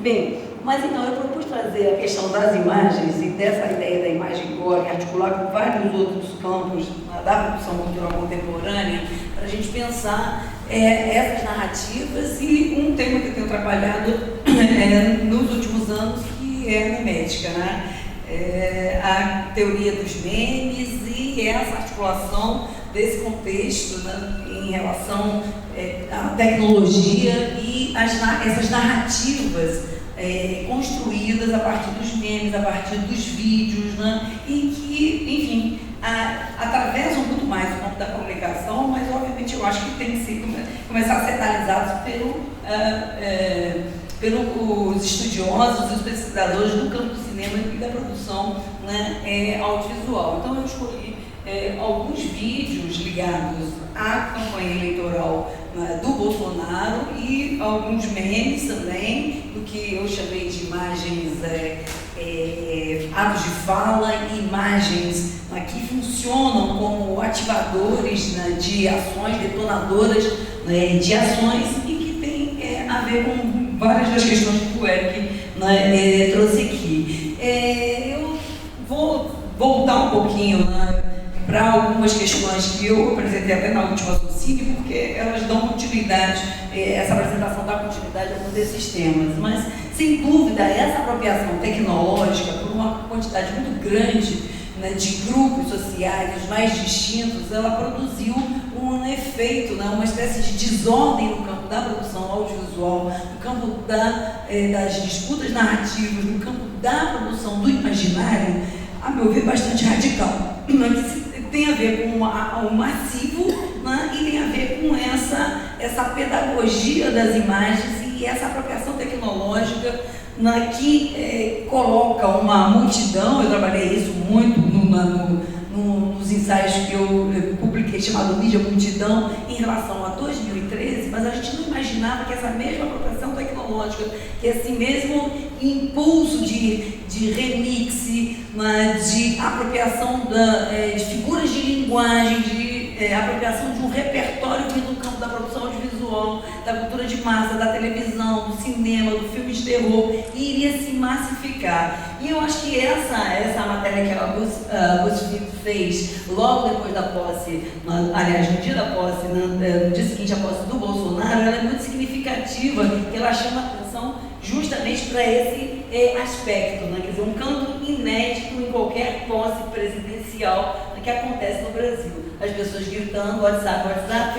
Bem, mas então eu propus trazer a questão das imagens e dessa ideia da imagem gore, articular com vários outros campos da produção cultural contemporânea, para a gente pensar essas narrativas e um tema que eu tenho trabalhado nos últimos anos, que é a mimética, né? A teoria dos memes e essa articulação desse contexto, né, em relação à tecnologia e essas narrativas construídas a partir dos memes, a partir dos vídeos, né, e que, enfim, atravessam muito mais o campo da comunicação, mas obviamente eu acho que tem que começar a ser analisados pelos estudiosos e os pesquisadores do campo do cinema e da produção, né, audiovisual. Então eu escolhi alguns vídeos ligados à campanha eleitoral do Bolsonaro e alguns memes também, do que eu chamei de imagens, atos de fala e imagens que funcionam como ativadores, né, de ações, detonadoras, né, de ações e que tem a ver com várias das questões que o Eric, né, trouxe aqui. Eu vou voltar um pouquinho, né, para algumas questões que eu apresentei até na última Socine, porque elas dão continuidade, essa apresentação dá continuidade a alguns desses temas, mas, sem dúvida, essa apropriação tecnológica, por uma quantidade muito grande, né, de grupos sociais, os mais distintos, ela produziu um efeito, né, uma espécie de desordem no campo da produção audiovisual, no campo das disputas narrativas, no campo da produção do imaginário, a meu ver, bastante radical, que tem a ver com o massivo, né, e tem a ver com essa pedagogia das imagens e essa apropriação tecnológica, né, que coloca uma multidão. Eu trabalhei isso muito nos ensaios que eu publiquei, chamado Mídia Multidão, em relação a 2013, mas a gente não imaginava que essa mesma apropriação tecnológica, que esse mesmo impulso de remix, né, de apropriação de figuras de linguagem, de apropriação de um repertório que no campo da produção audiovisual, da cultura de massa, da televisão, do cinema, do filme de terror, iria se massificar. E eu acho que essa matéria que a BuzzFeed fez logo depois da posse, aliás, no dia da posse, no dia seguinte à posse do Bolsonaro, ela é muito significativa, que ela chama atenção justamente para esse aspecto, né? Quer dizer, um campo inédito em qualquer posse presidencial que acontece no Brasil. As pessoas gritando, WhatsApp,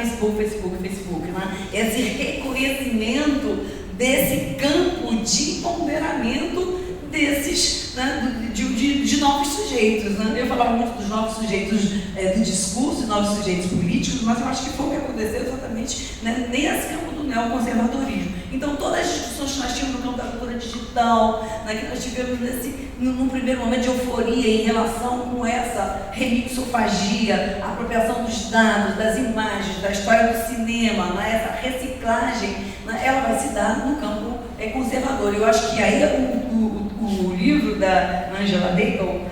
Facebook, né? Esse reconhecimento desse campo de ponderamento desses, né, de novos sujeitos, né? Eu falava muito dos novos sujeitos do discurso, novos sujeitos políticos, mas eu acho que foi o que aconteceu exatamente, né, nesse campo do neoconservadorismo. Então, todas as discussões que nós tínhamos no campo da cultura digital, né, que nós tivemos num primeiro momento de euforia em relação com essa remixofagia, a apropriação dos dados, das imagens, da história do cinema, né, essa reciclagem, né, ela vai se dar no campo conservador. Eu acho que aí o livro da Angela Dackell,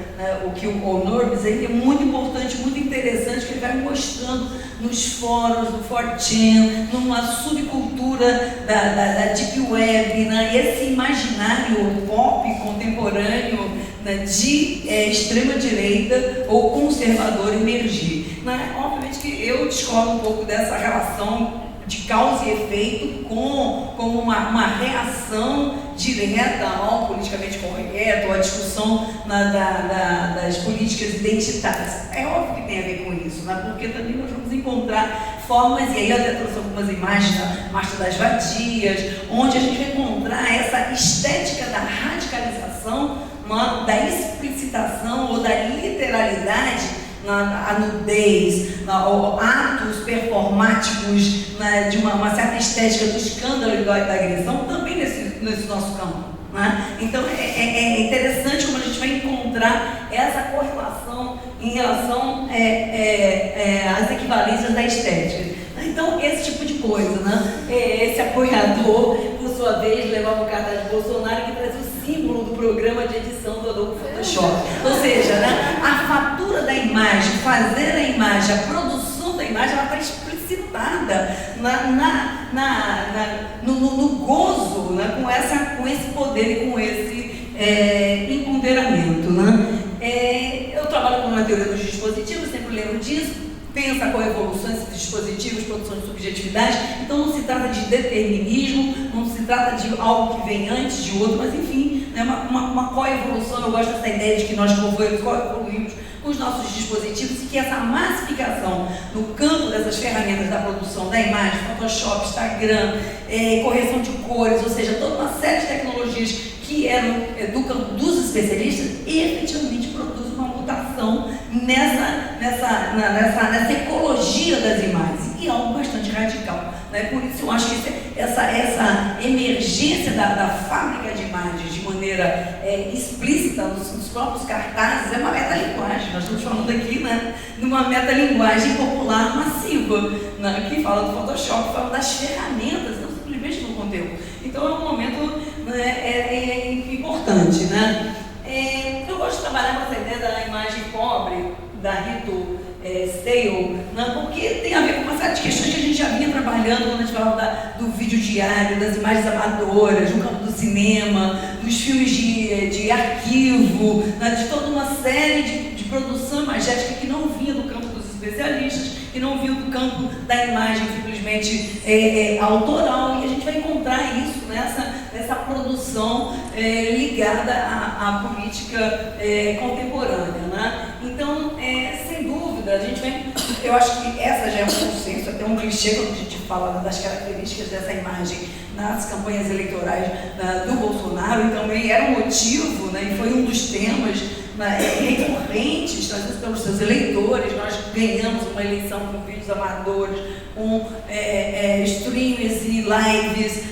o que o Norbis, ele é muito importante, muito interessante, que ele vai mostrando nos fóruns do 4chan, numa subcultura da Deep Web, né, esse imaginário pop contemporâneo, né, de extrema-direita ou conservador emergir. Né? Obviamente que eu discordo um pouco dessa relação de causa e efeito como uma reação direta ao politicamente correto, ou à discussão das políticas identitárias. É óbvio que tem a ver com isso, né? Porque também nós vamos encontrar formas, e aí eu até trouxe algumas imagens da Marcha das Vadias, onde a gente vai encontrar essa estética da radicalização, da explicitação ou da literalidade, a nudez, atos performáticos, de uma certa estética do escândalo e da agressão, também nesse nosso campo. Né? Então é interessante como a gente vai encontrar essa correlação em relação às equivalências da estética. Então, esse tipo de coisa, né? Esse apoiador, por sua vez, levava o cartaz de Bolsonaro, que traz o símbolo do programa de edição do Adobe Photoshop. Ou seja, né, a fatura da imagem, fazer a imagem, a produção da imagem, ela está explicitada preocupada no gozo, né, com esse poder e com esse empoderamento. Né? Eu trabalho com a teoria dos dispositivos, sempre lembro disso. Tem essa coevolução, esses dispositivos, produção de subjetividade. Então não se trata de determinismo, não se trata de algo que vem antes de outro, mas enfim, é uma coevolução. Eu gosto dessa ideia de que nós coevoluímos com os nossos dispositivos e que essa massificação no campo dessas ferramentas da produção da imagem, Photoshop, Instagram, correção de cores, ou seja, toda uma série de tecnologias que eram do campo dos especialistas, efetivamente produz uma mutação nessa ecologia das imagens, e é algo bastante radical. Né? Por isso eu acho que essa emergência da fábrica de imagens de maneira explícita nos próprios cartazes é uma metalinguagem. Nós estamos falando aqui, né, de uma metalinguagem popular massiva, né, que fala do Photoshop, fala das ferramentas, não simplesmente do conteúdo. Então é um momento, né, importante. Né? Eu gosto de trabalhar com essa ideia da imagem pobre, da Rito Sale, né, porque tem a ver com uma série de questões que a gente já vinha trabalhando quando a gente falava do vídeo diário, das imagens amadoras, no campo do cinema, dos filmes de arquivo, né, de toda uma série de produção imagética que não vinha do campo dos especialistas, que não vinha do campo da imagem simplesmente autoral, e a gente vai encontrar isso nessa produção ligada à política contemporânea. Né? Então, sem dúvida, eu acho que essa já é um consenso, até um clichê quando a gente fala das características dessa imagem nas campanhas eleitorais do Bolsonaro, e também era um motivo, né, e foi um dos temas recorrentes trazidos pelos seus eleitores. Nós ganhamos uma eleição com vídeos amadores, com streams e lives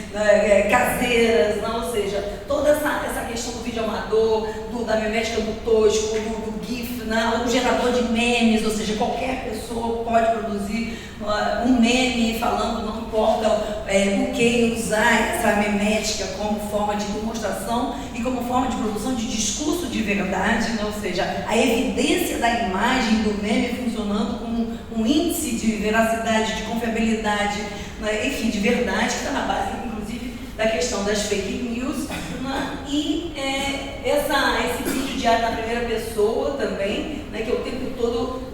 caseiras, não? Ou seja, toda essa questão do vídeo amador, da memética do tosco, do GIF, né? O gerador de memes, ou seja, qualquer pessoa pode produzir um meme falando, não importa o que, usar essa memética como forma de demonstração e como forma de produção de discurso de verdade, né? Ou seja, a evidência da imagem do meme funcionando como um índice de veracidade, de confiabilidade, né? Enfim, de verdade, que está na base, inclusive, da questão das fake news, né? E esse vídeo diário na primeira pessoa também, né, que o tempo todo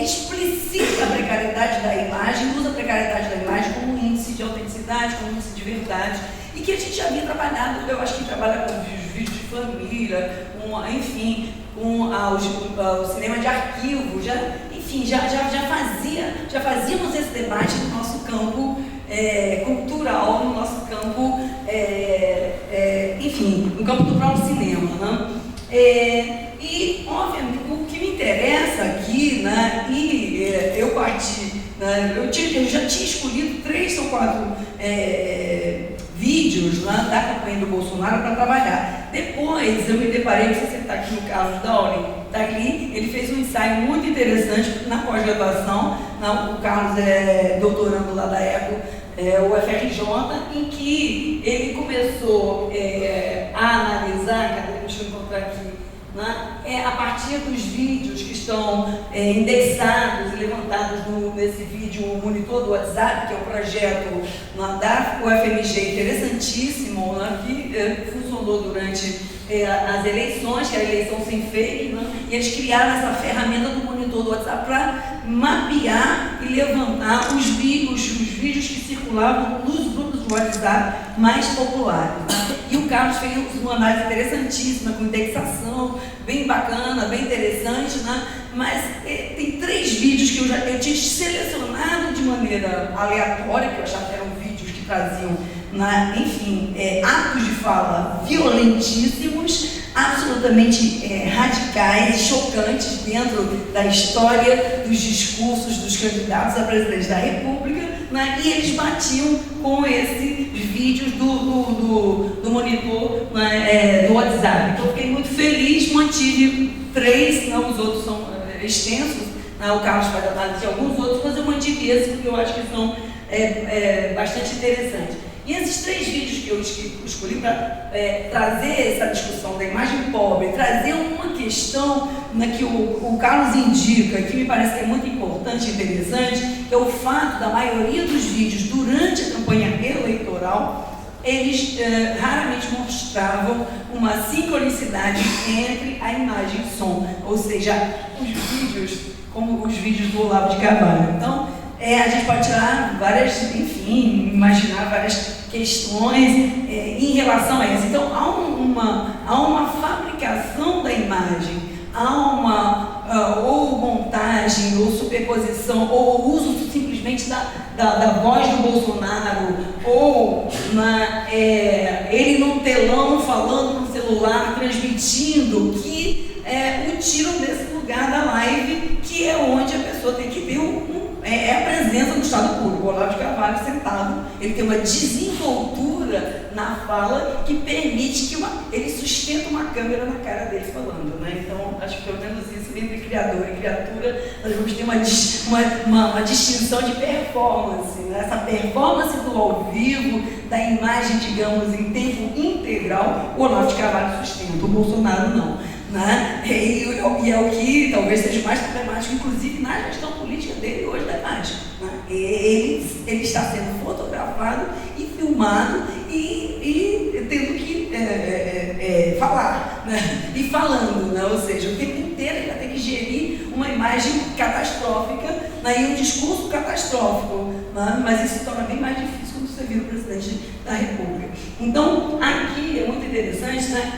explicita a precariedade da imagem, usa a precariedade da imagem como um índice de autenticidade, como um índice de verdade, e que a gente já vinha trabalhando. Eu acho que trabalha com vídeos de família, enfim, com o cinema de arquivo, já fazíamos esse debate no nosso campo cultural, no nosso campo, enfim, no campo do próprio cinema. Né? E, obviamente, o que me interessa aqui, né, eu parti, né, eu já tinha escolhido 3 ou 4 vídeos, né, da campanha do Bolsonaro para trabalhar. Depois eu me deparei, não sei se ele está aqui, no Carlos Dauri, está aqui, ele fez um ensaio muito interessante na pós-graduação, o Carlos é doutorando lá da ECO, o FRJ, em que ele começou a analisar, deixa eu encontrar aqui, né, a partir dos vídeos que estão indexados e levantados nesse vídeo, o monitor do WhatsApp, que é um projeto da UFMG interessantíssimo, né, que funcionou durante as eleições, que era a eleição sem fake, né, e eles criaram essa ferramenta do monitor do WhatsApp para mapear e levantar os vídeos que circulavam nos grupos do WhatsApp mais populares. Né? E o Carlos fez uma análise interessantíssima, com indexação, bem bacana, bem interessante, né? Mas tem 3 vídeos que eu tinha selecionado de maneira aleatória, que eu achava que eram vídeos que traziam, enfim, atos de fala violentíssimos, absolutamente radicais e chocantes dentro da história dos discursos dos candidatos a presidente da República, né? E eles batiam com esses vídeos do monitor, né, do WhatsApp. Então, eu fiquei muito feliz, mantive 3, não, os outros são extensos, né? O Carlos faz análise de alguns outros, mas eu mantive esse porque eu acho que são bastante interessantes. E esses 3 vídeos que eu escolhi para trazer essa discussão da imagem pobre, trazer uma questão que o Carlos indica, que me parece que é muito importante e interessante, que é o fato da maioria dos vídeos durante a campanha eleitoral, eles raramente mostravam uma sincronicidade entre a imagem e o som, ou seja, os vídeos, como os vídeos do Olavo de Carvalho. Então, a gente pode tirar várias, enfim, imaginar várias questões em relação a isso. Então, há uma fabricação da imagem, há uma ou montagem, ou superposição, ou uso simplesmente da voz do Bolsonaro, ou ele num telão falando no celular, transmitindo, que o tiram desse lugar da live, que é onde a pessoa tem que ter a presença do Estado público. O Olavo de Carvalho sentado, ele tem uma desenvoltura na fala que permite que ele sustenta uma câmera na cara dele falando, né? Então, acho que pelo menos isso, entre criador e criatura, nós vamos ter uma distinção de performance, né? Essa performance do ao vivo, da imagem, digamos, em tempo integral, o Olavo de Carvalho sustenta, o Bolsonaro não. Né? E é o que talvez seja mais problemático, inclusive na gestão política dele hoje da imagem. Né? Ele está sendo fotografado e filmado e tendo que falar, né? E falando, né? Ou seja, o tempo inteiro ele vai ter que gerir uma imagem catastrófica, né? E um discurso catastrófico, né? Mas isso se torna bem mais difícil quando você vira o presidente da República. Então, aqui é muito interessante, né?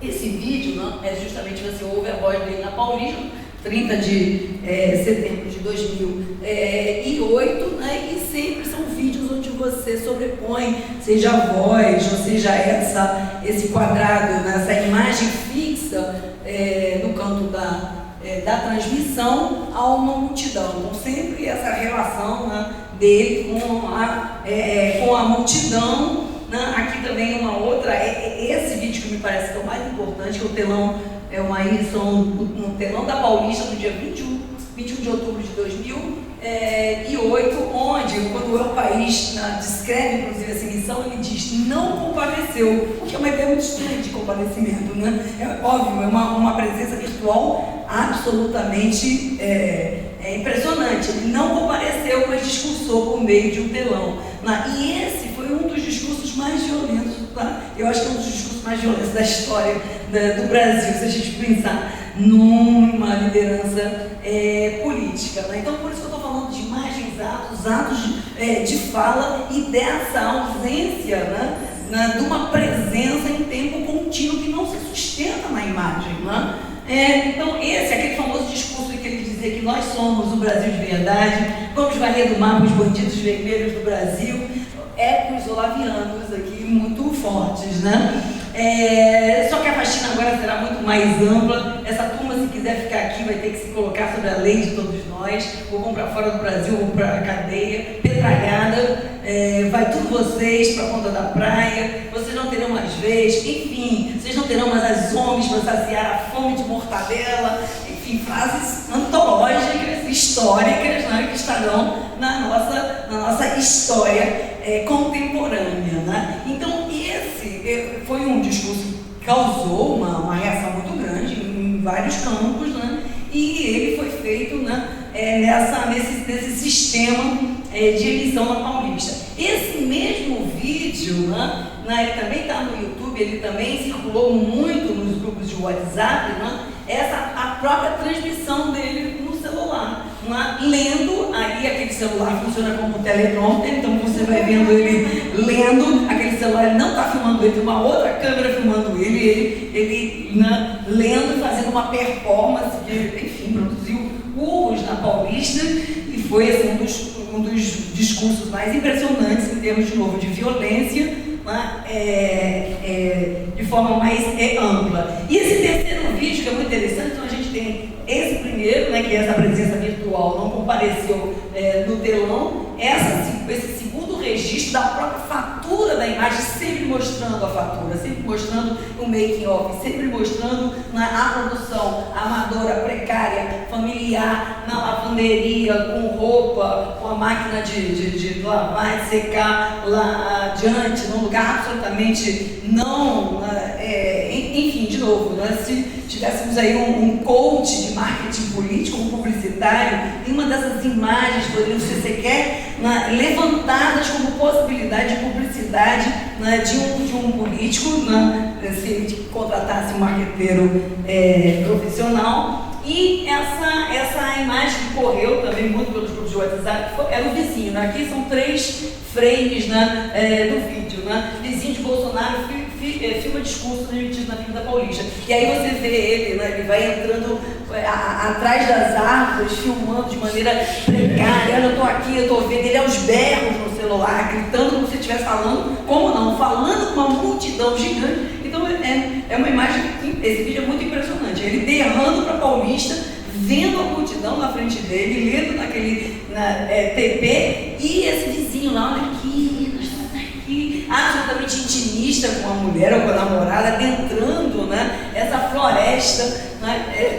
Esse vídeo, não, é justamente você ouve a voz dele na Paulista, 30 de setembro de 2008, né, e sempre são vídeos onde você sobrepõe, seja a voz, ou seja esse quadrado, né, essa imagem fixa no canto da transmissão a uma multidão. Então, sempre essa relação, né, dele com a multidão. Aqui também uma outra, esse vídeo que me parece que é o mais importante, que é o telão, um telão da Paulista no dia 21 de outubro de 2008, onde, quando o País descreve, inclusive, essa emissão, ele diz não compareceu, o que é uma ideia muito estranha de comparecimento, né? É óbvio, é uma presença virtual absolutamente impressionante. Ele não compareceu, mas discursou por meio de um telão. E esse foi um dos discursos mais violentos, tá? Eu acho que é um dos discursos mais violentos da história do Brasil, se a gente pensar numa liderança política. Né? Então, por isso que eu estou falando de imagens, atos de fala e dessa ausência, né, de uma presença em tempo contínuo que não se sustenta na imagem. Né? Então, aquele famoso discurso em que ele dizia que nós somos o Brasil de verdade, vamos varrer do mapa os bandidos vermelhos do Brasil, ecos olavianos aqui muito fortes, né? Só que a faxina agora será muito mais ampla. Essa turma, se quiser ficar aqui, vai ter que se colocar sobre a lei de todos nós, ou vão para fora do Brasil, ou para a cadeia, petralhada, vai tudo vocês para a ponta da praia, vocês não terão mais vez, enfim, vocês não terão mais as homens para saciar a fome de mortadela, enfim, frases antológicas, históricas, né, que estarão na nossa história contemporânea. Né? Então, esse foi um discurso que causou uma reação muito grande em vários campos, né? E ele foi feito, né, nesse sistema de eleição na Paulista. Esse mesmo vídeo, né, ele também está no YouTube, ele também circulou muito nos grupos de WhatsApp, né, a própria transmissão dele no celular, né, lendo, aí aquele celular funciona como um teleprompter, então você vai vendo ele lendo, aquele celular não está filmando ele, tem uma outra câmera filmando ele né, lendo e fazendo uma performance que, enfim, produziu urros na Paulista e foi assim, um dos discursos mais impressionantes em termos, de novo, de violência, né, de forma mais ampla. E esse terceiro vídeo, que é muito interessante, então a gente tem esse primeiro, né, que é essa presença virtual, não compareceu no telão, esse segundo registro da própria fatura da imagem, sempre mostrando a fatura, sempre mostrando o making of, sempre mostrando a produção amadora, precária, familiar, na lavanderia, com roupa, com a máquina de lavar, de secar lá adiante, num lugar absolutamente não, enfim, de novo, se tivéssemos aí um coach de marketing político, um publicitário, nenhuma dessas imagens poderiam ser sequer levantadas como possibilidade de publicidade de um político, se ele contratasse um marqueteiro profissional. E essa imagem que correu também muito pelos grupos de WhatsApp era o vizinho. Aqui são 3 frames do vídeo. Vizinho de Bolsonaro filma discurso transmitido na Avenida Paulista. E aí você vê ele, ele vai entrando atrás das árvores, filmando de maneira precária. Eu estou aqui, eu estou vendo ele aos berros no celular, gritando como se estivesse falando, como não, falando com uma multidão gigante. Então é uma imagem, esse vídeo é muito impressionante. Ele berrando para Paulista, vendo a multidão na frente dele, lendo naquele TP, e esse vizinho lá, olha aqui, nós estamos aqui, absolutamente intimista com a mulher ou com a namorada, adentrando essa floresta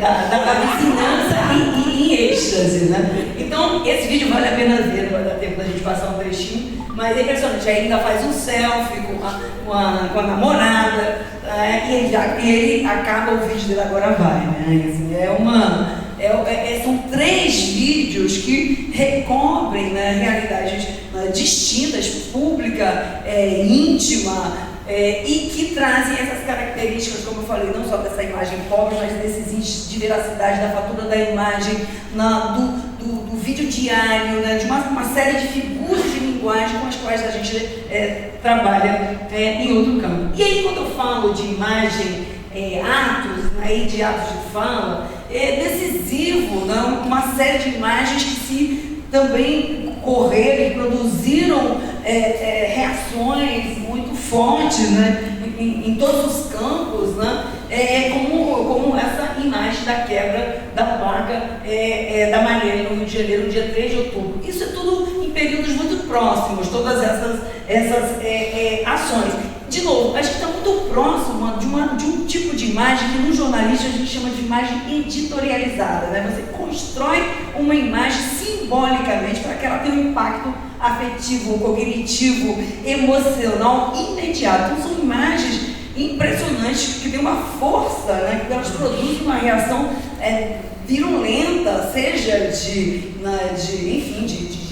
da vizinhança em êxtase. Então, esse vídeo vale a pena ver, não vai dar tempo da gente passar um trechinho, mas é impressionante. Aí ainda faz um selfie com a namorada, e ele acaba o vídeo dele, agora vai. Assim, são 3 vídeos que recobrem realidades distintas, pública, íntima, e que trazem essas características, como eu falei, não só dessa imagem pobre, mas desses índices de veracidade, da fatura da imagem, do vídeo diário, de uma série de figuras de linguagem com as quais a gente trabalha em outro campo. E aí, quando eu falo de imagem, atos, de atos de fala, é decisivo, uma série de imagens que se também correram e produziram reações muito fortes em todos os campos, como essa imagem da quebra da placa da Marielle no Rio de Janeiro, no dia 3 de outubro. Isso é tudo em períodos muito próximos, todas essas ações. De novo, a gente está muito próximo de um tipo de imagem que no jornalismo a gente chama de imagem editorializada. Você constrói uma imagem simbolicamente para que ela tenha um impacto afetivo, cognitivo, emocional imediato. Então são imagens impressionantes que têm uma força, que elas produzem uma reação virulenta, seja de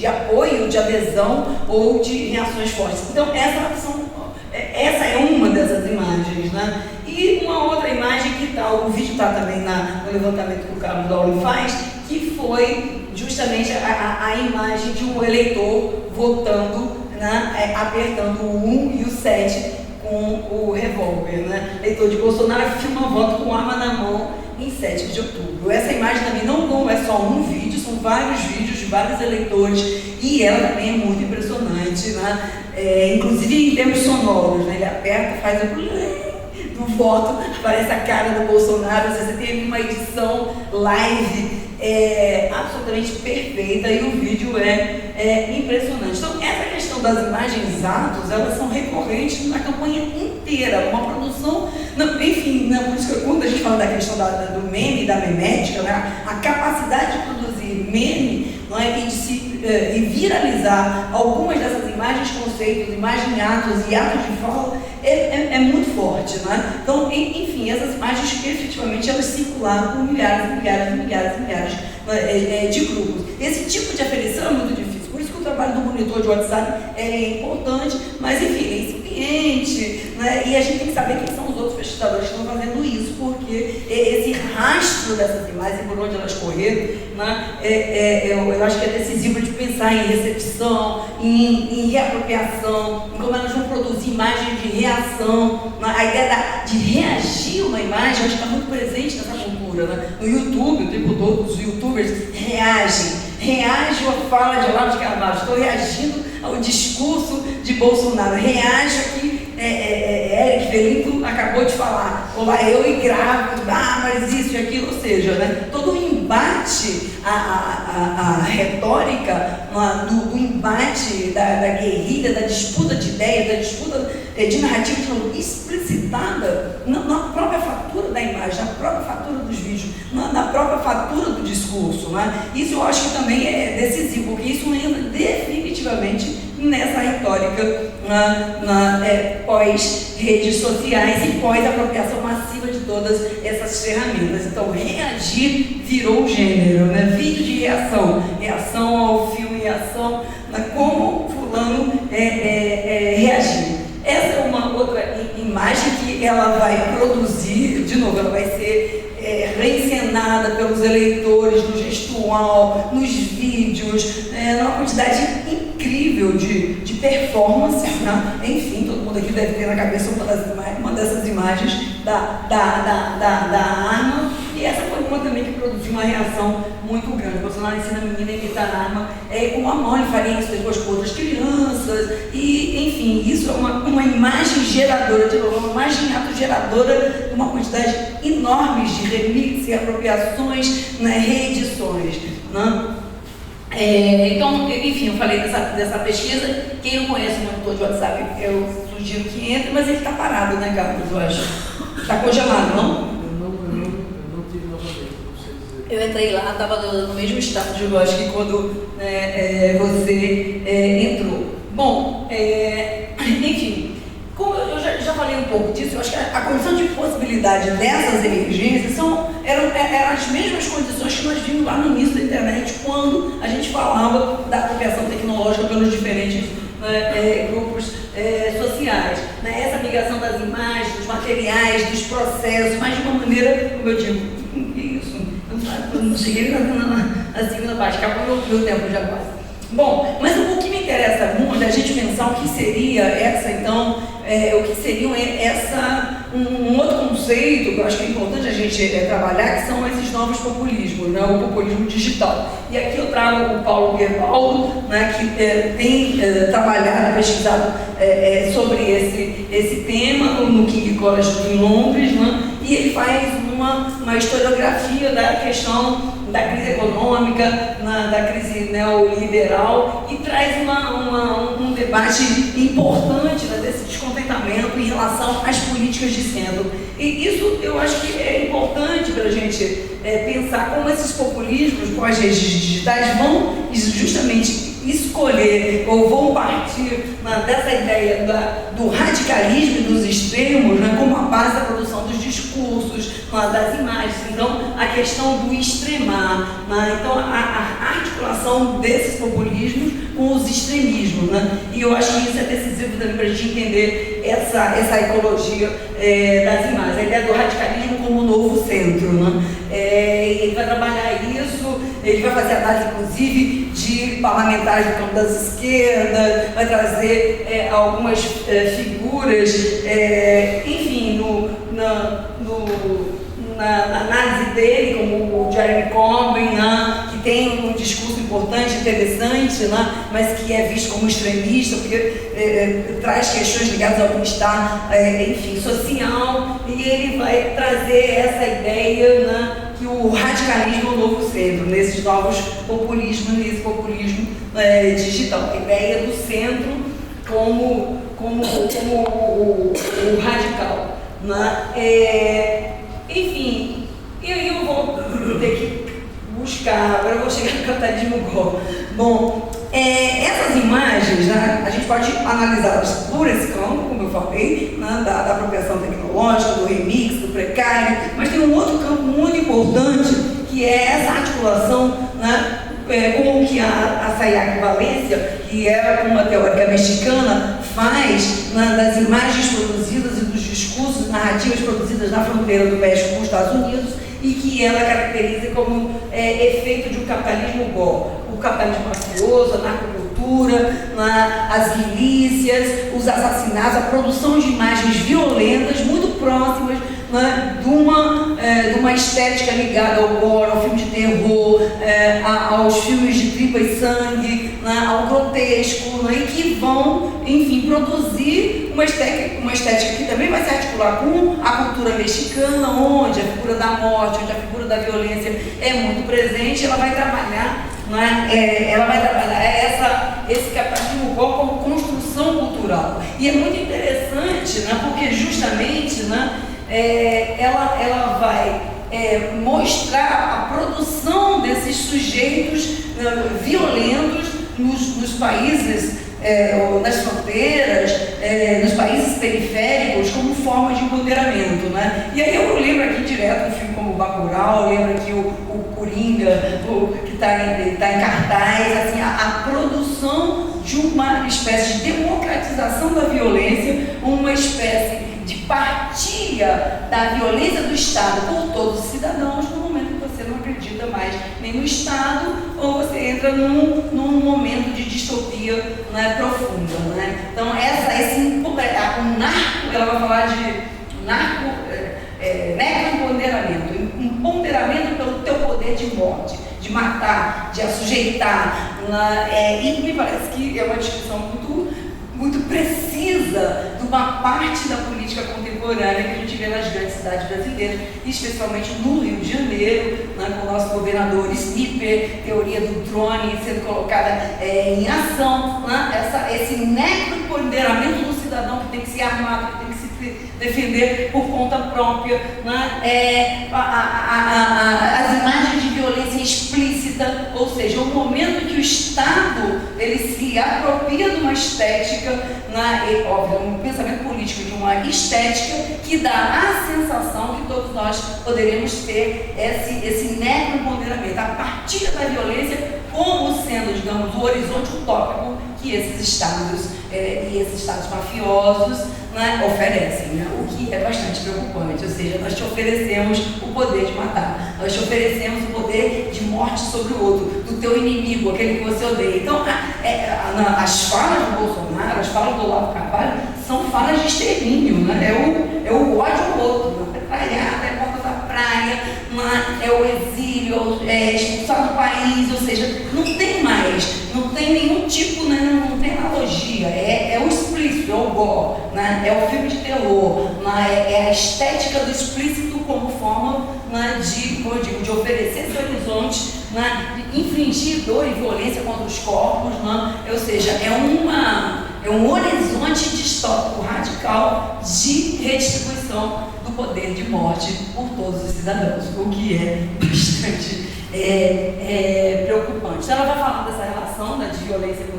apoio, de adesão ou de reações fortes. Então essa é uma dessas imagens, E uma outra imagem que o vídeo está também no levantamento que o Carlos Dauri faz, que foi justamente a imagem de um eleitor votando, apertando o 1 e o 7 com o revólver, Eleitor de Bolsonaro filma voto com arma na mão em 7 de outubro. Essa imagem também não é só um vídeo, são vários vídeos de vários eleitores, e ela também é muito impressionante, inclusive em termos sonoros, ele aperta, faz do voto, aparece a cara do Bolsonaro. Você tem uma edição live absolutamente perfeita, e o vídeo é impressionante. Então essa questão das imagens atos, elas são recorrentes na campanha inteira, uma produção, enfim, por isso que quando a gente fala da questão do meme, da memética, a capacidade de produzir meme e viralizar algumas dessas imagens, conceitos, imagens atos e atos de fala é muito forte, Então, enfim, essas imagens efetivamente elas circularam por milhares de grupos. Esse tipo de aferição é muito difícil, por isso que o trabalho do monitor de WhatsApp é importante, mas enfim, é incipiente, e a gente tem que saber quem são os outros pesquisadores que estão fazendo isso, porque esse rastro dessas imagens e por onde elas correram, eu acho que é decisivo de pensar em recepção, em reapropriação, em como elas vão produzir imagens de reação, a ideia de reagir a uma imagem, eu acho que está muito presente nessa cultura, No YouTube, o tempo todo, os youtubers reagem à fala de Olavo de Carvalho, estou reagindo ao discurso de Bolsonaro, reajo aqui, Eric Felipe acabou de falar, olá, eu e gravo, mas isso e aquilo, ou seja, todo o embate, a retórica do embate da guerrilha, da disputa de ideias, da disputa de narrativa explicitada na própria fatura da imagem, na própria fatura dos vídeos, na própria fatura do discurso, né? Isso eu acho que também é decisivo, porque isso entra definitivamente nessa retórica pós-redes sociais e pós-apropriação massiva de todas essas ferramentas. Então, reagir virou um gênero, né? Vídeo de reação, reação ao filme, reação, né? Como fulano reagir. Essa é uma outra imagem que ela vai produzir, de novo, ela vai ser reencenada pelos eleitores, no gestual, nos vídeos, numa quantidade incrível de performance, né? Enfim, todo mundo aqui deve ter na cabeça uma dessas imagens da arma, e essa foi uma também que produziu uma reação muito grande. O Bolsonaro ensina a menina a imitar a arma, como a mãe faria isso depois com outras crianças, e enfim, isso é uma imagem geradora, de novo, uma imagem autogeradora de uma quantidade enorme de remixes, apropriações, né, reedições, né? Então, enfim, eu falei dessa pesquisa. Quem não conhece o monitor de WhatsApp, eu sugiro que entre, mas ele está parado, né, Carlos? Eu acho. Está congelado, não? Eu não tive novamente, não sei dizer. Eu entrei lá, estava no mesmo estado de lógica que quando você entrou. Bom, enfim, como eu já falei um pouco disso, eu acho que a condição de possibilidade dessas emergências eram as mesmas condições que nós vimos lá no início da internet, quando a gente falava da apropriação tecnológica pelos diferentes grupos sociais. Né? Essa migração das imagens, dos materiais, dos processos, mas de uma maneira, como eu digo, isso, eu não cheguei na segunda parte, acabou meu tempo já quase. Bom, mas o que me interessa muito é a gente pensar o que seria um outro conceito que eu acho que é importante a gente trabalhar, que são esses novos populismos, né? O populismo digital. E aqui eu trago o Paulo Gerbaldo, né, que tem trabalhado, pesquisado sobre esse tema no King College em Londres, né? E ele faz uma historiografia da questão da crise econômica, da crise neoliberal, e traz um debate importante, né, desse descontentamento em relação às políticas de centro. E isso eu acho que é importante para a gente pensar como esses populismos pós-redes digitais vão justamente escolher ou vão partir dessa ideia do radicalismo e dos extremos, né, como a base da produção dos discursos, das imagens. Então, a questão do extremar, né, então a articulação desses populismos com os extremismos, né, e eu acho que isso é decisivo também para a gente entender essa ecologia das imagens, a ideia do radicalismo como novo centro, né. Ele vai trabalhar isso, ele vai fazer análise, inclusive, de parlamentares do campo das esquerdas, vai trazer algumas figuras, enfim, na análise dele, como o Jeremy Corbyn, né, que tem um discurso importante, interessante, né, mas que é visto como extremista, porque traz questões ligadas ao bem-estar, enfim, social, e ele vai trazer essa ideia, né, que o radicalismo é o novo centro, nesses novos populismos, nesse populismo digital, a ideia do centro como o radical, né? Enfim, eu vou ter que buscar, agora eu vou chegar no capitalismo Go. Bom, essas imagens, né, a gente pode analisá-las por esse campo, como eu falei, né, da apropriação tecnológica, do remix, do precário, mas tem um outro campo muito importante, que é essa articulação, né, com o que a Sayaka Valência, que é uma teórica mexicana, faz, né, das imagens produzidas e dos discursos, narrativas produzidas na fronteira do México com os Estados Unidos, e que ela caracteriza como efeito de um capitalismo Go. O capitalismo mafioso, a narcocultura, as milícias, os assassinatos, a produção de imagens violentas muito próximas, né, de uma estética ligada ao gore, ao filme de terror, aos filmes de tripa e sangue, né, ao grotesco, né, e que vão, enfim, produzir uma estética que também vai se articular com a cultura mexicana, onde a figura da morte, onde a figura da violência é muito presente. Ela vai trabalhar, né, esse capitalismo como construção cultural. E é muito interessante ela vai mostrar a produção desses sujeitos violentos nos países, nas fronteiras, nos países periféricos, como forma de empoderamento, né? E aí eu lembro aqui direto um filme como Bacurau, lembro aqui o Coringa, que está em cartaz, assim, a produção de uma espécie de democratização da violência, uma espécie de partilha da violência do Estado por todos os cidadãos, no momento que você não acredita mais nem no Estado, ou você entra num momento de distopia, né, profunda, né? Então, o narco, ela vai falar de necroempoderamento, empoderamento pelo teu poder de morte, de matar, de assujeitar, e me parece que é uma descrição muito precisa de uma parte da política contemporânea que a gente vê nas grandes cidades brasileiras, especialmente no Rio de Janeiro, né, com o nosso governador Snipper, teoria do drone sendo colocada em ação, né, esse necroempoderamento do cidadão que tem que ser armado, que tem que se defender por conta própria, né, as imagens de violência explícita, ou seja, o momento em que o Estado ele se apropria de uma estética, óbvio, um pensamento político de uma estética que dá a sensação que todos nós poderíamos ter esse necroempoderamento, a partir da violência como sendo, digamos, o horizonte utópico que esses estados e esses estados mafiosos, né, oferecem, né, o que é bastante preocupante. Ou seja, nós te oferecemos o poder de matar, nós te oferecemos o poder de morte sobre o outro, do teu inimigo, aquele que você odeia. Então, as falas do Bolsonaro, as falas do Olavo de Carvalho, são falas de extermínio, né? É o ódio ao outro, né? Petralhada, é porta da praia, é o exílio, é expulsar do país, ou seja, não tem nenhum tipo, né? Não tem analogia, é o explícito, é o gore, né? É o filme de terror, né? É a estética do explícito como forma, né, como eu digo, de oferecer esse horizonte, né, de infligir dor e violência contra os corpos, né? Ou seja, é um horizonte distópico radical de redistribuição do poder de morte por todos os cidadãos, o que é bastante preocupante. Então, ela vai falar dessa relação, né, de violência com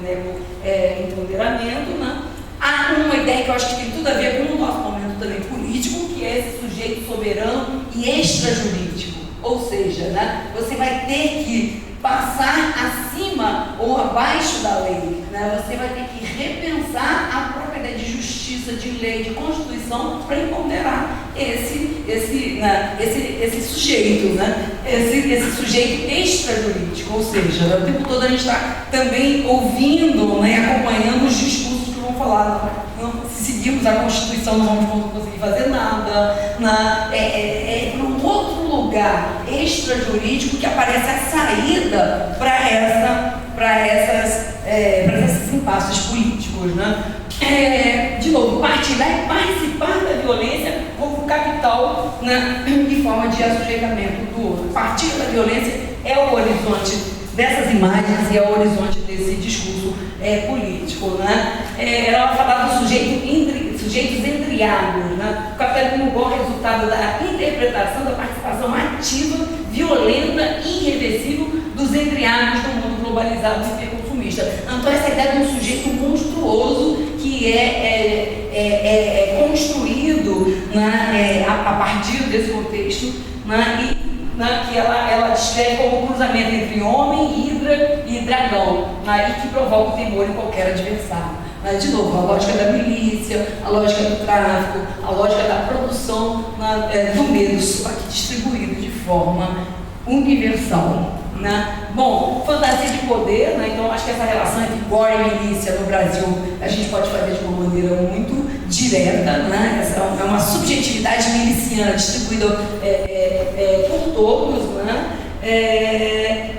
empoderamento, né? Há uma ideia que eu acho que tem tudo a ver com o nosso momento também político, que é esse sujeito soberano e extrajurídico. Ou seja, né, você vai ter que passar acima ou abaixo da lei, né? Você vai ter que repensar a própria ideia de justiça, de lei, de constituição para empoderar esse sujeito, né? Esse sujeito extrajurídico, ou seja, o tempo todo a gente está também ouvindo, né, acompanhando os discursos que vão falar, se seguirmos a Constituição não vamos conseguir fazer nada, para um outro lugar extrajurídico que aparece a saída para esses impasses políticos, né? De novo, partilhar e participar da violência como capital, né, de forma de assujeitamento do outro. Partir da violência é o horizonte dessas imagens e é o horizonte desse discurso político, né? Ela vai falar do sujeitos endriados, né? O capitalismo bom é resultado da interpretação, da participação ativa, violenta e irreversível dos endriados do mundo globalizado e hiperconsumista. Então, essa ideia de um sujeito monstruoso que é construído, né, a partir desse contexto, né, que ela descreve como um cruzamento entre homem, hidra e dragão, e que provoca o temor em qualquer adversário. De novo, a lógica da milícia, a lógica do tráfico, a lógica da produção do medo, só que distribuído de forma universal. Bom, fantasia de poder, então acho que essa relação entre gore e milícia no Brasil a gente pode fazer de uma maneira muito direta, essa é uma subjetividade miliciana distribuída por todos,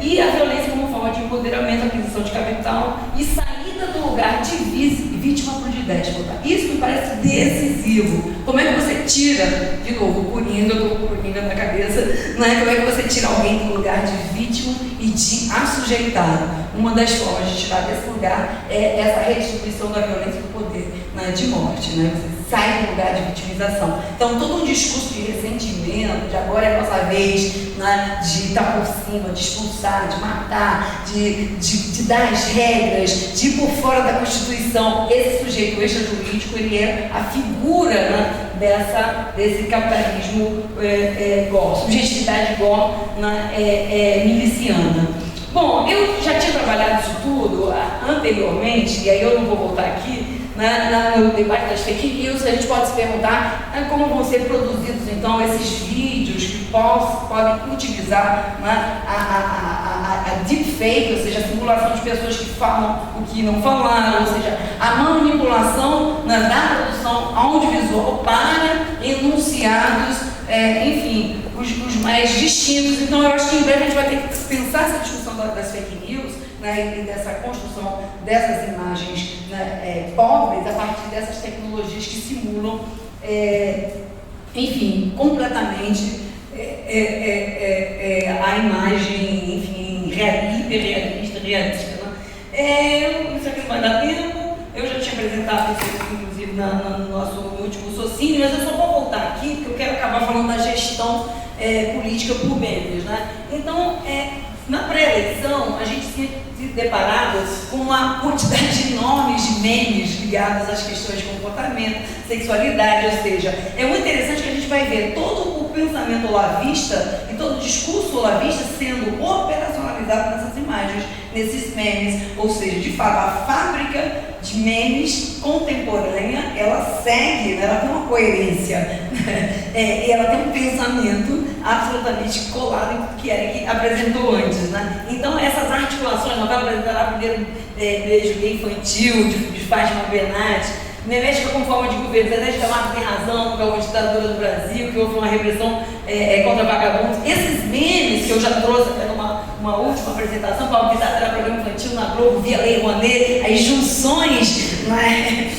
e a violência como forma de empoderamento, aquisição de capital e saída do lugar de vítima para o de déspota. Isso me parece decisivo. Como é que você tira, de novo, o Coringa, eu estou com o Coringa na cabeça, como é que você tira alguém do lugar de vítima e de assujeitado. Uma das formas de tirar desse lugar é essa redistribuição da violência do poder, né, de morte, né? Você sai do lugar de vitimização. Então, todo um discurso de ressentimento, de agora é a nossa vez, né, de estar por cima, de expulsar, de matar, de dar as regras, de ir por fora da Constituição. Esse sujeito extrajurídico, ele é a figura, né, desse capitalismo gore, subjetividade gore, né, miliciana. Bom, eu já tinha trabalhado isso tudo anteriormente, e aí eu não vou voltar aqui, no debate das fake news. A gente pode se perguntar como vão ser produzidos então esses vídeos que podem utilizar, né, a deepfake, ou seja, a simulação de pessoas que falam o que não falaram, ou seja, a manipulação, né, da produção audiovisual para enunciados, enfim, os mais distintos. Então eu acho que em breve a gente vai ter que pensar essa discussão das fake news, né, e dessa construção dessas imagens, né, pobres a partir dessas tecnologias que simulam, enfim, completamente a imagem, enfim, hiperrealista, realista. Né? Isso aqui não vai dar tempo, eu já tinha apresentado isso, inclusive, no nosso último sociínio, mas eu só vou voltar aqui, porque eu quero acabar falando da gestão política por memes. Né? Então, na pré-eleição, a gente se deparava com uma quantidade enorme de memes ligados às questões de comportamento, sexualidade, ou seja, é muito interessante que a gente vai ver todo o pensamento olavista e todo o discurso olavista sendo operacionalizado nessas imagens, nesses memes, ou seja, de fato, a fábrica de memes contemporânea, ela segue, né, ela tem uma coerência, e ela tem um pensamento absolutamente colado em tudo que Eric apresentou antes. Né? Então, essas articulações, nós vamos apresentar primeiro beijo gay infantil, de Fátima Bernardes, Meméstica com forma de governo, Zé de Camargo tem razão, que é uma ditadura do Brasil, que houve uma repressão contra vagabundos. Esses memes que eu já trouxe até numa última apresentação, Paulo Vittar era programa infantil na Globo, via Lei Rouanet, as junções, né,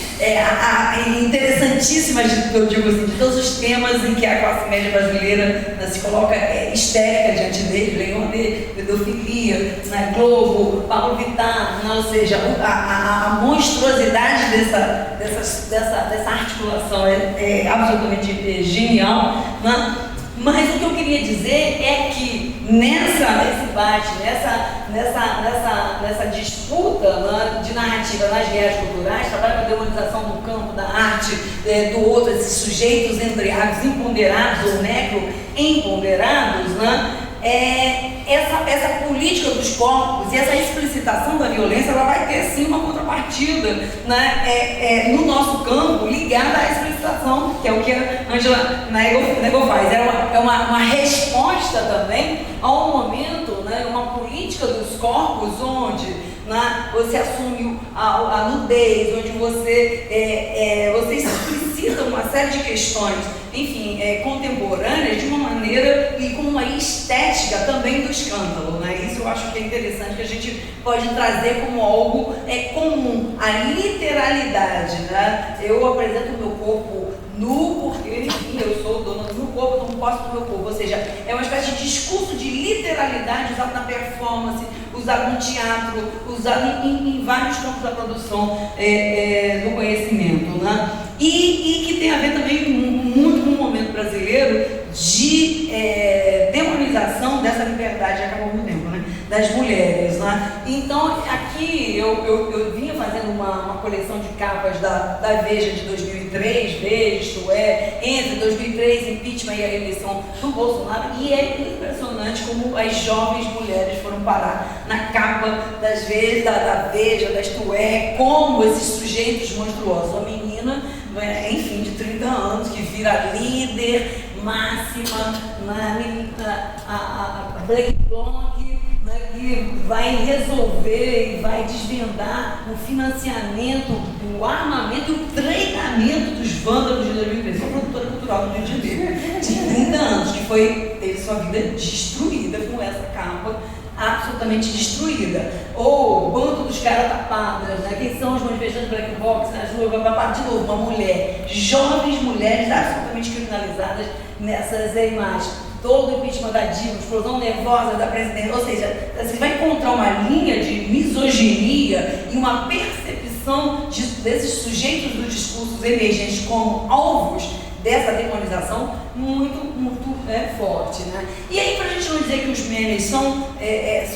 interessantíssimas, eu digo assim, de todos os temas em que a classe média brasileira, né, se coloca histérica diante dele, Lei Rouanet, pedofilia, né, Globo, Paulo Vittar, né, ou seja, a monstruosidade dessa articulação é absolutamente genial. Né? Mas o que eu queria dizer é que nesse debate, nessa disputa, né, de narrativa nas guerras culturais, trabalho com a demonização do campo, da arte, do outro, esses sujeitos embriagados, imponderados ou necro-empoderados, né, essa política dos corpos e essa explicitação da violência, ela vai ter sim uma contrapartida, né, no nosso campo, ligada à explicitação, que é o que a Angela Nagle faz. É uma resposta também a um momento, né, uma política dos corpos onde, né, você assume a nudez, onde você explicita uma série de questões, enfim, contemporâneas, de uma maneira e com uma estética também do escândalo. Né? Isso eu acho que é interessante, que a gente pode trazer como algo comum, a literalidade. Né? Eu apresento o meu corpo nu, porque, enfim, eu sou dona do meu corpo, não posso do meu corpo. Ou seja, é uma espécie de discurso de literalidade usado na performance, usado no teatro, usado em vários campos da produção do conhecimento. Né? E que tem a ver também muito com o momento brasileiro de demonização dessa liberdade, acabou muito tempo, né, das mulheres. Né? Então, aqui eu vinha fazendo uma coleção de capas da Veja de 2003, Veja, isto é, entre 2003, impeachment e a eleição do Bolsonaro, e é impressionante como as jovens mulheres foram parar na capa das Veja, da Veja, da Isto É, como esses sujeitos monstruosos. Uma menina, enfim, de 30 anos, que vira líder máxima, a Black Bloc, né, que vai resolver e vai desvendar o financiamento, o armamento e o treinamento dos vândalos de 2013. Uma produtora cultural do Rio de Janeiro, de 30 anos, que teve sua vida destruída com essa capa, absolutamente destruída. Ou o bando dos caras tapadas, né? Quem são os manifestantes Black Box, as ruas, de novo, uma mulher, jovens mulheres absolutamente criminalizadas nessas imagens. todo o impeachment da Dilma, explosão nervosa da presidente, ou seja, você vai encontrar uma linha de misoginia e uma percepção desses sujeitos dos discursos emergentes como alvos dessa demonização muito forte, né? E aí, para a gente não dizer que os memes são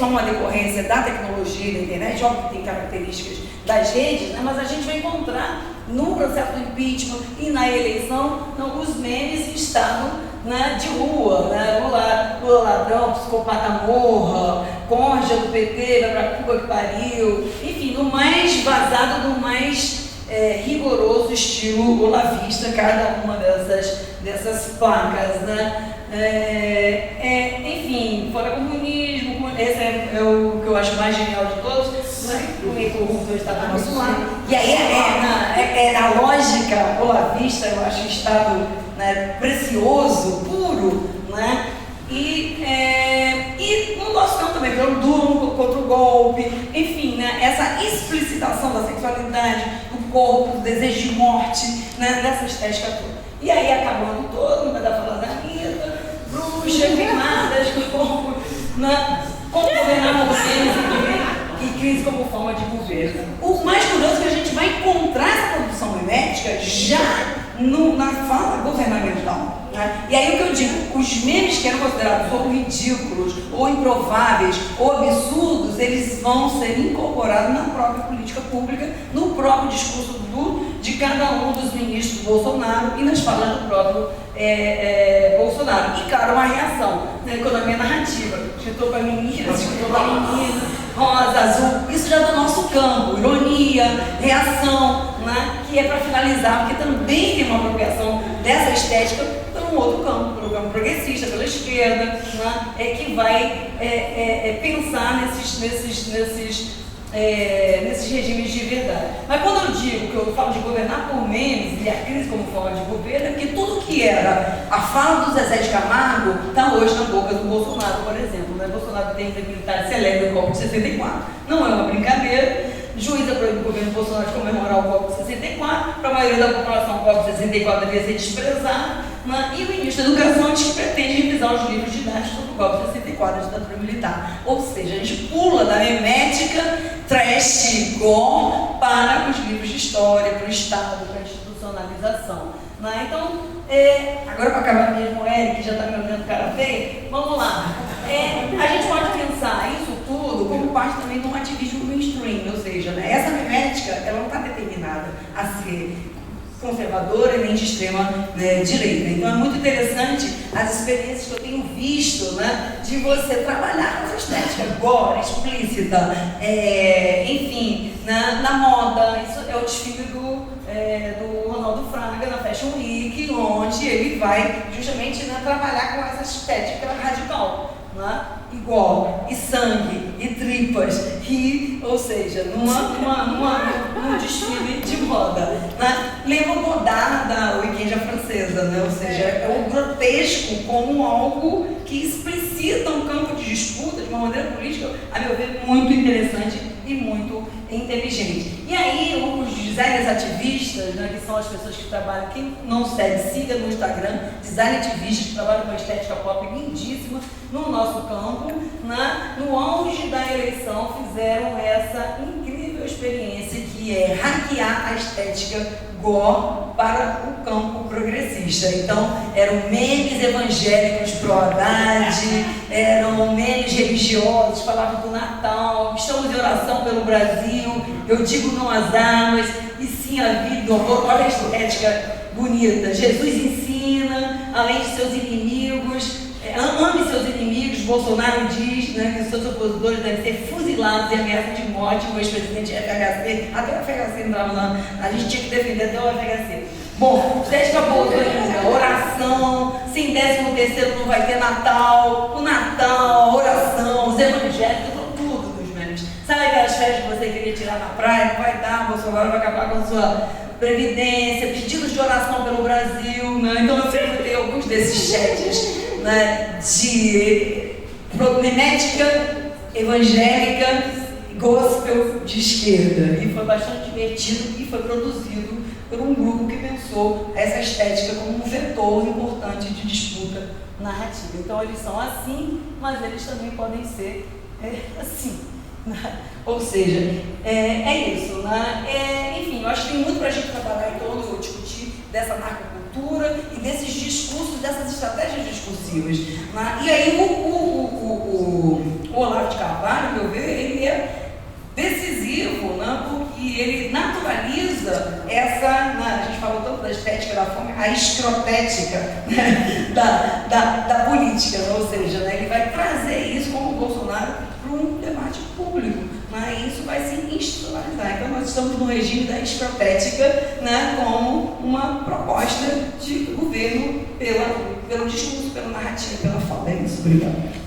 uma decorrência da tecnologia, da internet, óbvio que tem características das redes, né? Mas a gente vai encontrar no processo do impeachment e na eleição, os memes em estado, né, de rua, né? Lula ladrão, psicopata morra, Conja do PT, vai pra Cuba que pariu, enfim, no mais vazado, no mais rigoroso estilo olavista, cada uma dessas placas, né? Enfim, fora comunismo, esse é o que eu acho mais genial de todos, né? O meio corrupto está do nosso lado. E aí a lógica olavista, eu acho estado, né, precioso, puro, né? E no nosso campo também, pelo duro contra o golpe, enfim, né? Essa explicitação da sexualidade, do corpo, do desejo de morte, né? Dessa estética toda. E aí acabando todo, no pedaço da Anitta, bruxa, queimadas, corpo, né? Como governar vocês e crise como forma de governo. O mais curioso é que a gente vai encontrar essa produção mimética já na fala governamental. Né? E aí o que eu digo, os memes que eram considerados ou ridículos, ou improváveis, ou absurdos, eles vão ser incorporados na própria política pública, no próprio discurso de cada um dos ministros do Bolsonaro e nas falas do próprio Bolsonaro. E claro, uma reação na economia narrativa. Escritor para meninas, escritor para meninas, rosa, azul, isso já é do nosso campo, ironia, reação, né? Que é para finalizar, porque também tem uma apropriação dessa estética pelo outro campo, pelo campo progressista, pela esquerda, né? Que vai pensar nesses regimes de verdade. Mas quando eu digo que eu falo de governar por memes e a crise como forma de governo, é porque tudo que era a fala do Zezé de Camargo está hoje na boca do Bolsonaro, por exemplo. Né? Bolsonaro tem militar celebra o golpe de 64, não é uma brincadeira. Juíza proíbe o governo Bolsonaro de comemorar o golpe de 64, para a maioria da população o golpe de 64 devia ser desprezado, né? E o ministro da Educação diz que pretende revisar os livros didáticos sobre o golpe de 64, da ditadura militar. Ou seja, a gente pula da memética trash gore para os livros de história, para o Estado, para a institucionalização. Né? Então, agora para acabar mesmo, o Eric já está me olhando cara feia, vamos lá. A gente pode pensar isso tudo como parte também de um ativismo mainstream, ou seja, né, essa memética ela não está determinada a ser conservadora e nem de extrema, né, direita. Então é muito interessante as experiências que eu tenho visto, né, de você trabalhar essa estética gore, explícita, enfim, na moda. Isso é o desfile do Ronaldo Fraga na Fashion Week, onde ele vai justamente, né, trabalhar com essa estética radical. Né? Igual, e sangue, e tripas, ou seja, num desfile de moda. Né? Lembra o Godard da Weekend francesa, né? Ou seja, é o grotesco como algo que explicita um campo de disputa de uma maneira política, a meu ver, muito interessante e muito inteligente. E aí, os designers ativistas, né, que são as pessoas que trabalham, quem não segue, siga no Instagram, design ativista, que trabalham com uma estética pop lindíssima no nosso campo, né, no auge da eleição, fizeram essa incrível experiência que é hackear a estética gore para o campo progressista. Então, eram memes evangélicos pro Haddad, eram memes religiosos, falavam do Natal, estamos em oração pelo Brasil, eu digo não às armas, e sim à vida, olha a estética bonita. Jesus ensina, além de seus inimigos, ame seus inimigos. Bolsonaro diz, né, que seus opositores devem ser fuzilados e ameaça de morte. O ex-presidente FHC, até o FHC entrava lá, a gente tinha que defender até o FHC. Bom, estética boa, oração, sem 13º não vai ter Natal, o Natal, a oração, os evangélicos, tudo dos memes. Sabe aquelas férias que você queria tirar na praia? Não vai dar, Bolsonaro vai acabar com a sua previdência, pedidos de oração pelo Brasil, né? Então eu frequentei alguns desses chats, né, de memética evangélica gospel de esquerda, e foi bastante divertido e foi produzido por um grupo que pensou essa estética como um vetor importante de disputa narrativa. Então eles são assim, mas eles também podem ser assim, né? Ou seja, é isso, né? Enfim, eu acho que tem muito para a gente trabalhar em torno, discutir dessa narcocultura e desses discursos, dessas estratégias discursivas, né? E aí o Olavo de Carvalho, ao meu ver, ele é decisivo, né? Porque ele naturaliza essa, né? A gente falou tanto da estética da fome, a escrotética, né? da política, né? Ou seja, né? Ele vai trazer isso como o Bolsonaro para um debate público, né? E isso vai se institucionalizar. Então nós estamos no regime da escrotética, né? Como uma proposta de governo pelo discurso, pela narrativa, pela fala. É isso, obrigado.